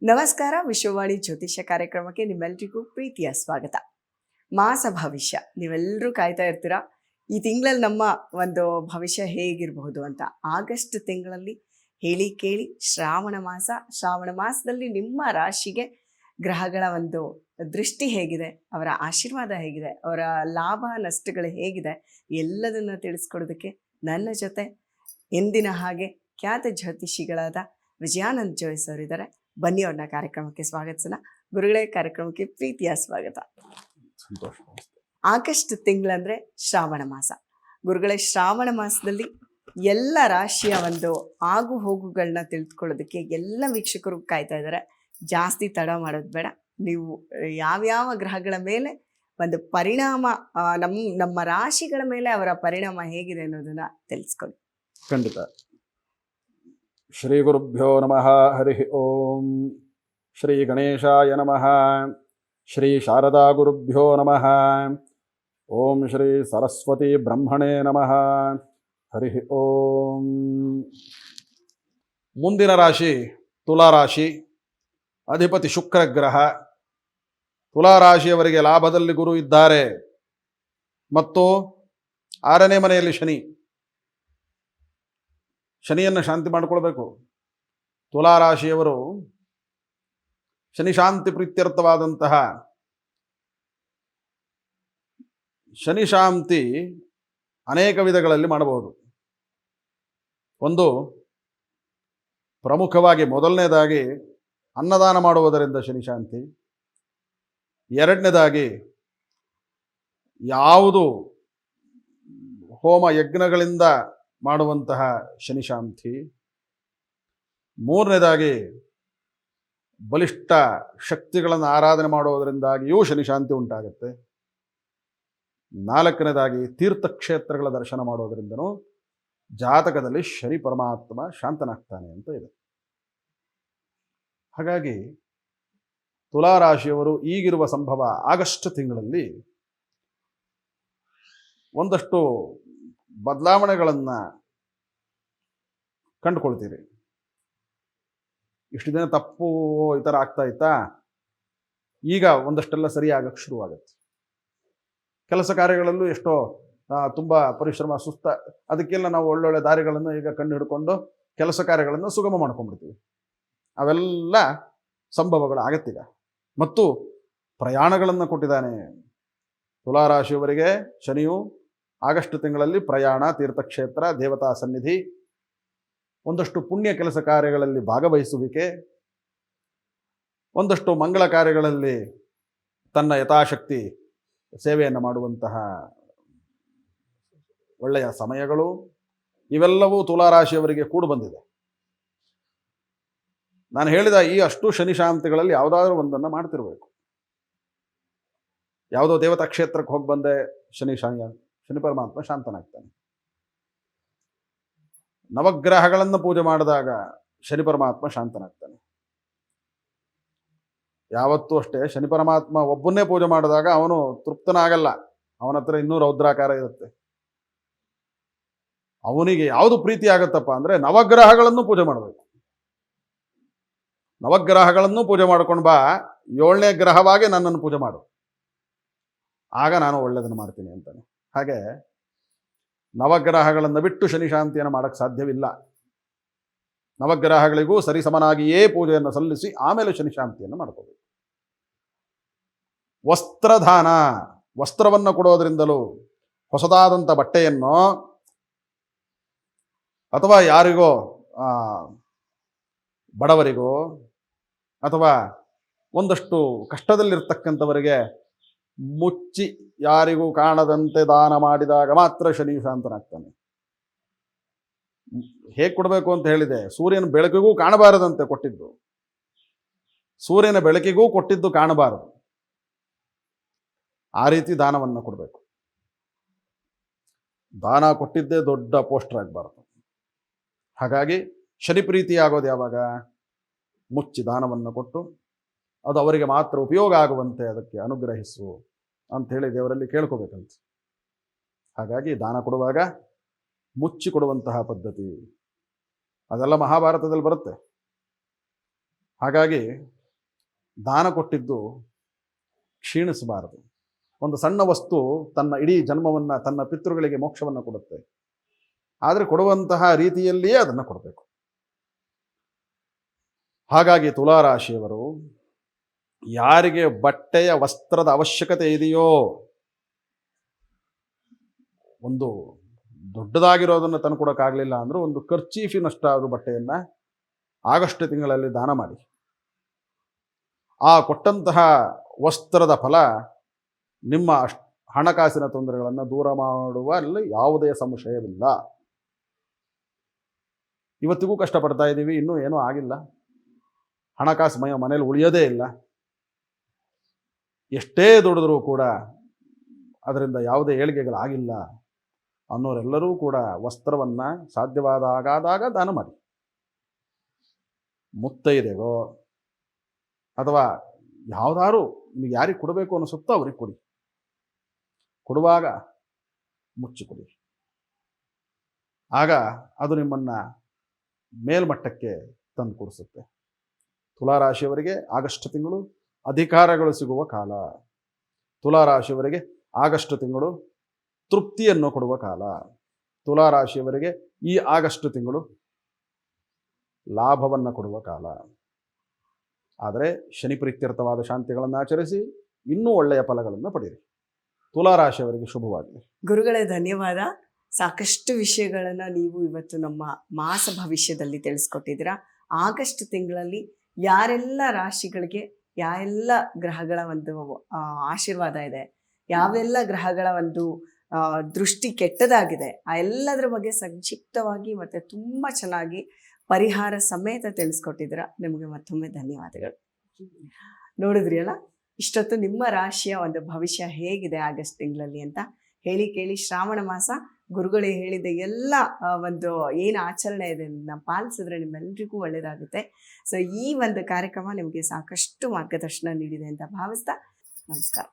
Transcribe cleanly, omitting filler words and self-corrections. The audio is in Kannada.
ನಮಸ್ಕಾರ. ವಿಶ್ವವಾಣಿ ಜ್ಯೋತಿಷ್ಯ ಕಾರ್ಯಕ್ರಮಕ್ಕೆ ನಿಮ್ಮೆಲ್ರಿಗೂ ಪ್ರೀತಿಯ ಸ್ವಾಗತ. ಮಾಸ ಭವಿಷ್ಯ ನೀವೆಲ್ಲರೂ ಕಾಯ್ತಾ ಇರ್ತೀರಾ, ಈ ತಿಂಗಳಲ್ಲಿ ನಮ್ಮ ಒಂದು ಭವಿಷ್ಯ ಹೇಗಿರಬಹುದು ಅಂತ. ಆಗಸ್ಟ್ ತಿಂಗಳಲ್ಲಿ ಹೇಳಿ ಕೇಳಿ ಶ್ರಾವಣ ಮಾಸದಲ್ಲಿ ನಿಮ್ಮ ರಾಶಿಗೆ ಗ್ರಹಗಳ ಒಂದು ದೃಷ್ಟಿ ಹೇಗಿದೆ, ಅವರ ಆಶೀರ್ವಾದ ಹೇಗಿದೆ, ಅವರ ಲಾಭ ನಷ್ಟಗಳು ಹೇಗಿದೆ, ಎಲ್ಲದನ್ನು ತಿಳಿಸ್ಕೊಡೋದಕ್ಕೆ ನನ್ನ ಜೊತೆ ಎಂದಿನ ಹಾಗೆ ಖ್ಯಾತ ಜ್ಯೋತಿಷಿಗಳಾದ ವಿಜಯಾನಂದ್ ಜೋಯ್ಸ್ ಅವರಿದ್ದಾರೆ. ಬನ್ನಿ ಅವ್ರನ್ನ ಕಾರ್ಯಕ್ರಮಕ್ಕೆ ಸ್ವಾಗತಿಸೋಣ. ಗುರುಗಳೇ, ಕಾರ್ಯಕ್ರಮಕ್ಕೆ ಪ್ರೀತಿಯ ಸ್ವಾಗತ. ಸಂತೋಷ. ಆಗಸ್ಟ್ ತಿಂಗಳಂದ್ರೆ ಶ್ರಾವಣ ಮಾಸ. ಗುರುಗಳೇ, ಶ್ರಾವಣ ಮಾಸದಲ್ಲಿ ಎಲ್ಲ ರಾಶಿಯ ಒಂದು ಆಗು ಹೋಗುಗಳನ್ನ ತಿಳಿದುಕೊಳ್ಳೋದಕ್ಕೆ ಎಲ್ಲ ವೀಕ್ಷಕರು ಕಾಯ್ತಾ ಇದ್ದಾರೆ. ಜಾಸ್ತಿ ತಡ ಮಾಡೋದು ಬೇಡ. ನೀವು ಯಾವ್ಯಾವ ಗ್ರಹಗಳ ಮೇಲೆ ಒಂದು ಪರಿಣಾಮ, ನಮ್ಮ ರಾಶಿಗಳ ಮೇಲೆ ಅವರ ಪರಿಣಾಮ ಹೇಗಿದೆ ಅನ್ನೋದನ್ನ ತಿಳಿಸ್ಕೊಳ್ಳಿ. ಖಂಡಿತ. ಶ್ರೀ ಗುರುಭ್ಯೋ ನಮಃ. ಹರಿ ಓಂ. ಶ್ರೀ ಗಣೇಶಾಯ ನಮಃ. ಶ್ರೀ ಶಾರದಾ ಗುರುಭ್ಯೋ ನಮಃ. ಓಂ ಶ್ರೀ ಸರಸ್ವತಿ ಬ್ರಹ್ಮಣೇ ನಮಃ. ಹರಿ ಓಂ. ಮುಂದಿನ ರಾಶಿ ತುಲಾರಾಶಿ. ಅಧಿಪತಿ ಶುಕ್ರ ಗ್ರಹ. ತುಲಾರಾಶಿಯವರಿಗೆ ಲಾಭದಲ್ಲಿ ಗುರು ಇದ್ದಾರೆ ಮತ್ತು 6ನೇ ಮನೆಯಲ್ಲಿ ಶನಿ. ಶನಿಯನ್ನು ಶಾಂತಿ ಮಾಡಿಕೊಳ್ಬೇಕು. ತುಲಾರಾಶಿಯವರು ಶನಿ ಶಾಂತಿ ಪ್ರೀತ್ಯರ್ಥವಾದಂತಹ ಶನಿ ಶಾಂತಿ ಅನೇಕ ವಿಧಗಳಲ್ಲಿ ಮಾಡಬಹುದು. ಒಂದು, ಪ್ರಮುಖವಾಗಿ ಮೊದಲನೇದಾಗಿ ಅನ್ನದಾನ ಮಾಡುವುದರಿಂದ ಶನಿ ಶಾಂತಿ. ಎರಡನೇದಾಗಿ ಯಾವುದು ಹೋಮ ಯಜ್ಞಗಳಿಂದ ಮಾಡುವಂತಹ ಶನಿ ಶಾಂತಿ. ಮೂರನೇದಾಗಿ ಬಲಿಷ್ಠ ಶಕ್ತಿಗಳನ್ನು ಆರಾಧನೆ ಮಾಡುವುದರಿಂದಾಗಿಯೂ ಶನಿ ಶಾಂತಿ ಉಂಟಾಗುತ್ತೆ. ನಾಲ್ಕನೇದಾಗಿ ತೀರ್ಥಕ್ಷೇತ್ರಗಳ ದರ್ಶನ ಮಾಡೋದರಿಂದನೂ ಜಾತಕದಲ್ಲಿ ಶನಿ ಪರಮಾತ್ಮ ಶಾಂತನಾಗ್ತಾನೆ ಅಂತ ಇದೆ. ಹಾಗಾಗಿ ತುಲಾರಾಶಿಯವರು ಈಗಿರುವ ಸಂಭವ ಆಗಸ್ಟ್ ತಿಂಗಳಲ್ಲಿ ಒಂದಷ್ಟು ಬದಲಾವಣೆಗಳನ್ನು ಕಂಡುಕೊಳ್ತೀರಿ. ಇಷ್ಟು ದಿನ ತಪ್ಪು ಈ ಥರ ಆಗ್ತಾ ಇತ್ತಾ, ಈಗ ಒಂದಷ್ಟೆಲ್ಲ ಸರಿಯಾಗಕ್ಕೆ ಶುರುವಾಗುತ್ತೆ. ಕೆಲಸ ಕಾರ್ಯಗಳಲ್ಲೂ ಎಷ್ಟೋ ತುಂಬ ಪರಿಶ್ರಮ ಸುಸ್ತ, ಅದಕ್ಕೆಲ್ಲ ನಾವು ಒಳ್ಳೊಳ್ಳೆ ದಾರಿಗಳನ್ನು ಈಗ ಕಂಡು ಹಿಡ್ಕೊಂಡು ಕೆಲಸ ಕಾರ್ಯಗಳನ್ನು ಸುಗಮ ಮಾಡ್ಕೊಂಡ್ಬಿಡ್ತೀವಿ. ಅವೆಲ್ಲ ಸಂಭವಗಳು ಆಗತ್ತೀಗ. ಮತ್ತು ಪ್ರಯಾಣಗಳನ್ನು ಕೊಟ್ಟಿದ್ದಾನೆ ತುಲಾರಾಶಿಯವರಿಗೆ ಶನಿಯು. ಆಗಸ್ಟ್ ತಿಂಗಳಲ್ಲಿ ಪ್ರಯಾಣ, ತೀರ್ಥಕ್ಷೇತ್ರ, ದೇವತಾ ಸನ್ನಿಧಿ, ಒಂದಷ್ಟು ಪುಣ್ಯ ಕೆಲಸ ಕಾರ್ಯಗಳಲ್ಲಿ ಭಾಗವಹಿಸುವಿಕೆ, ಒಂದಷ್ಟು ಮಂಗಳ ಕಾರ್ಯಗಳಲ್ಲಿ ತನ್ನ ಯಥಾಶಕ್ತಿ ಸೇವೆಯನ್ನು ಮಾಡುವಂತಹ ಒಳ್ಳೆಯ ಸಮಯಗಳು, ಇವೆಲ್ಲವೂ ತುಲಾರಾಶಿಯವರಿಗೆ ಕೂಡು ಬಂದಿದೆ. ನಾನು ಹೇಳಿದ ಈ ಅಷ್ಟು ಶನಿ ಶಾಂತಿಗಳಲ್ಲಿ ಯಾವುದಾದ್ರೂ ಒಂದನ್ನು ಮಾಡ್ತಿರ್ಬೇಕು. ಯಾವುದೋ ದೇವತಾ ಕ್ಷೇತ್ರಕ್ಕೆ ಹೋಗಿ ಬಂದೆ, ಶನಿ ಪರಮಾತ್ಮ ಶಾಂತನಾಗ್ತಾನೆ. ನವಗ್ರಹಗಳನ್ನು ಪೂಜೆ ಮಾಡಿದಾಗ ಶನಿ ಪರಮಾತ್ಮ ಶಾಂತನಾಗ್ತಾನೆ. ಯಾವತ್ತೂ ಅಷ್ಟೇ ಶನಿ ಪರಮಾತ್ಮ ಒಬ್ಬನ್ನೇ ಪೂಜೆ ಮಾಡಿದಾಗ ಅವನು ತೃಪ್ತನಾಗಲ್ಲ. ಅವನ ಹತ್ರ ಇನ್ನೂ ರೌದ್ರಾಕಾರ ಇರುತ್ತೆ. ಅವನಿಗೆ ಯಾವುದು ಪ್ರೀತಿ ಆಗತ್ತಪ್ಪ ಅಂದರೆ ನವಗ್ರಹಗಳನ್ನು ಪೂಜೆ ಮಾಡಬೇಕು. ನವಗ್ರಹಗಳನ್ನು ಪೂಜೆ ಮಾಡ್ಕೊಂಡು ಬಾ, 7ನೇ ಗ್ರಹವಾಗಿ ನನ್ನನ್ನು ಪೂಜೆ ಮಾಡು, ಆಗ ನಾನು ಒಳ್ಳೆಯದನ್ನು ಮಾಡ್ತೀನಿ ಅಂತಾನೆ. ಹಾಗೆ ನವಗ್ರಹಗಳನ್ನು ಬಿಟ್ಟು ಶನಿ ಶಾಂತಿಯನ್ನು ಮಾಡೋಕ್ಕೆ ಸಾಧ್ಯವಿಲ್ಲ. ನವಗ್ರಹಗಳಿಗೂ ಸರಿಸಮನಾಗಿಯೇ ಪೂಜೆಯನ್ನು ಸಲ್ಲಿಸಿ ಆಮೇಲೆ ಶನಿ ಶಾಂತಿಯನ್ನು ಮಾಡ್ಕೋಬೇಕು. ವಸ್ತ್ರದಾನ, ವಸ್ತ್ರವನ್ನು ಕೊಡೋದ್ರಿಂದಲೂ, ಹೊಸದಾದಂಥ ಬಟ್ಟೆಯನ್ನು ಅಥವಾ ಯಾರಿಗೋ ಬಡವರಿಗೋ ಅಥವಾ ಒಂದಷ್ಟು ಕಷ್ಟದಲ್ಲಿರ್ತಕ್ಕಂಥವರಿಗೆ ಮುಚ್ಚಿ ಯಾರಿಗೂ ಕಾಣದಂತೆ ದಾನ ಮಾಡಿದಾಗ ಮಾತ್ರ ಶನಿ ಶಾಂತನಾಗ್ತಾನೆ. ಹೇಗೆ ಕೊಡಬೇಕು ಅಂತ ಹೇಳಿದೆ, ಸೂರ್ಯನ ಬೆಳಕಿಗೂ ಕಾಣಬಾರದಂತೆ ಕೊಟ್ಟಿದ್ದು, ಸೂರ್ಯನ ಬೆಳಕಿಗೂ ಕೊಟ್ಟಿದ್ದು ಕಾಣಬಾರದು. ಆ ರೀತಿ ದಾನವನ್ನು ಕೊಡಬೇಕು. ದಾನ ಕೊಟ್ಟಿದ್ದೇ ದೊಡ್ಡ ಪೋಸ್ಟರ್ ಆಗಬಾರದು. ಹಾಗಾಗಿ ಶನಿ ಪ್ರೀತಿ ಆಗೋದು ಯಾವಾಗ? ಮುಚ್ಚಿ ದಾನವನ್ನು ಕೊಟ್ಟು ಅದು ಅವರಿಗೆ ಮಾತ್ರ ಉಪಯೋಗ ಆಗುವಂತೆ ಅದಕ್ಕೆ ಅನುಗ್ರಹಿಸು ಅಂಥೇಳಿ ದೇವರಲ್ಲಿ ಕೇಳ್ಕೋಬೇಕಂತ. ಹಾಗಾಗಿ ದಾನ ಕೊಡುವಾಗ ಮುಚ್ಚಿಕೊಡುವಂತಹ ಪದ್ಧತಿ, ಅದೆಲ್ಲ ಮಹಾಭಾರತದಲ್ಲಿ ಬರುತ್ತೆ. ಹಾಗಾಗಿ ದಾನ ಕೊಟ್ಟಿದ್ದು ಕ್ಷೀಣಿಸಬಾರದು. ಒಂದು ಸಣ್ಣ ವಸ್ತು ತನ್ನ ಇಡೀ ಜನ್ಮವನ್ನು, ತನ್ನ ಪಿತೃಗಳಿಗೆ ಮೋಕ್ಷವನ್ನು ಕೊಡುತ್ತೆ. ಆದರೆ ಕೊಡುವಂತಹ ರೀತಿಯಲ್ಲಿಯೇ ಅದನ್ನು ಕೊಡಬೇಕು. ಹಾಗಾಗಿ ತುಲಾರಾಶಿಯವರು ಯಾರಿಗೆ ಬಟ್ಟೆಯ ವಸ್ತ್ರದ ಅವಶ್ಯಕತೆ ಇದೆಯೋ, ಒಂದು ದೊಡ್ಡದಾಗಿರೋದನ್ನು ತಂದುಕೊಡೋಕ್ಕಾಗಲಿಲ್ಲ ಅಂದರೂ ಒಂದು ಖರ್ಚೀಫಿನಷ್ಟಾದರೂ ಬಟ್ಟೆಯನ್ನು ಆಗಸ್ಟ್ ತಿಂಗಳಲ್ಲಿ ದಾನ ಮಾಡಿ. ಆ ಕೊಟ್ಟಂತಹ ವಸ್ತ್ರದ ಫಲ ನಿಮ್ಮ ಹಣಕಾಸಿನ ತೊಂದರೆಗಳನ್ನು ದೂರ ಮಾಡುವಲ್ಲಿ ಯಾವುದೇ ಸಂಶಯವಿಲ್ಲ. ಇವತ್ತಿಗೂ ಕಷ್ಟಪಡ್ತಾ ಇದ್ದೀವಿ, ಇನ್ನೂ ಏನೂ ಆಗಿಲ್ಲ, ಹಣಕಾಸು ಮನೇಲಿ ಉಳಿಯೋದೇ ಇಲ್ಲ, ಎಷ್ಟೇ ದುಡಿದ್ರೂ ಕೂಡ ಅದರಿಂದ ಯಾವುದೇ ಏಳಿಗೆಗಳಾಗಿಲ್ಲ ಅನ್ನೋರೆಲ್ಲರೂ ಕೂಡ ವಸ್ತ್ರವನ್ನು ಸಾಧ್ಯವಾದಾಗ ದಾನ ಮಾಡಿ. ಮುತ್ತೈದೆಗೋ ಅಥವಾ ಯಾವುದಾದ್ರು ನಿಮಗೆ ಯಾರಿಗೆ ಕೊಡಬೇಕು ಅನ್ನಿಸುತ್ತೋ ಅವ್ರಿಗೆ ಕೊಡಿ. ಕೊಡುವಾಗ ಮುಚ್ಚಿಕೊಡಿ. ಆಗ ಅದು ನಿಮ್ಮನ್ನು ಮೇಲ್ಮಟ್ಟಕ್ಕೆ ತಂದು ಕೂರಿಸುತ್ತೆ. ತುಲಾರಾಶಿಯವರಿಗೆ ಆಗಸ್ಟ್ ತಿಂಗಳು ಅಧಿಕಾರಗಳು ಸಿಗುವ ಕಾಲ. ತುಲಾರಾಶಿಯವರಿಗೆ ಆಗಸ್ಟ್ ತಿಂಗಳು ತೃಪ್ತಿಯನ್ನು ಕೊಡುವ ಕಾಲ. ತುಲಾರಾಶಿಯವರಿಗೆ ಈ ಆಗಸ್ಟ್ ತಿಂಗಳು ಲಾಭವನ್ನು ಕೊಡುವ ಕಾಲ. ಆದರೆ ಶನಿ ಪ್ರೀತ್ಯರ್ಥವಾದ ಶಾಂತಿಗಳನ್ನು ಆಚರಿಸಿ ಇನ್ನೂ ಒಳ್ಳೆಯ ಫಲಗಳನ್ನು ಪಡೆಯಿರಿ. ತುಲಾರಾಶಿಯವರಿಗೆ ಶುಭವಾಗಲಿ. ಗುರುಗಳೇ, ಧನ್ಯವಾದ. ಸಾಕಷ್ಟು ವಿಷಯಗಳನ್ನು ನೀವು ಇವತ್ತು ನಮ್ಮ ಮಾಸ ಭವಿಷ್ಯದಲ್ಲಿ ತಿಳಿಸ್ಕೊಟ್ಟಿದ್ದೀರಾ. ಆಗಸ್ಟ್ ತಿಂಗಳಲ್ಲಿ ಯಾರೆಲ್ಲ ರಾಶಿಗಳಿಗೆ ಯಾವೆಲ್ಲ ಗ್ರಹಗಳ ಒಂದು ಆಶೀರ್ವಾದ ಇದೆ, ಯಾವೆಲ್ಲ ಗ್ರಹಗಳ ಒಂದು ದೃಷ್ಟಿ ಕೆಟ್ಟದಾಗಿದೆ, ಆ ಎಲ್ಲದರ ಬಗ್ಗೆ ಸಂಕ್ಷಿಪ್ತವಾಗಿ ಮತ್ತು ತುಂಬ ಚೆನ್ನಾಗಿ ಪರಿಹಾರ ಸಮೇತ ತಿಳಿಸ್ಕೊಟ್ಟಿದ್ದೀರಾ. ನಿಮಗೆ ಮತ್ತೊಮ್ಮೆ ಧನ್ಯವಾದಗಳು. ನೋಡಿದ್ರಿ ಅಲ್ಲ, ಇಷ್ಟೊತ್ತು ನಿಮ್ಮ ರಾಶಿಯ ಒಂದು ಭವಿಷ್ಯ ಹೇಗಿದೆ ಆಗಸ್ಟ್ ತಿಂಗಳಲ್ಲಿ ಅಂತ ಹೇಳಿ ಕೇಳಿ ಶ್ರಾವಣ ಮಾಸ ಗುರುಗಳೇ ಹೇಳಿದ ಎಲ್ಲ ಒಂದು ಏನು ಆಚರಣೆ ಇದೆ ನಾವು ಪಾಲಿಸಿದ್ರೆ ನಿಮ್ಮೆಲ್ಲರಿಗೂ ಒಳ್ಳೆಯದಾಗುತ್ತೆ. ಸೊ ಈ ಒಂದು ಕಾರ್ಯಕ್ರಮ ನಿಮಗೆ ಸಾಕಷ್ಟು ಮಾರ್ಗದರ್ಶನ ನೀಡಿದೆ ಅಂತ ಭಾವಿಸ್ತಾ ನಮಸ್ಕಾರ.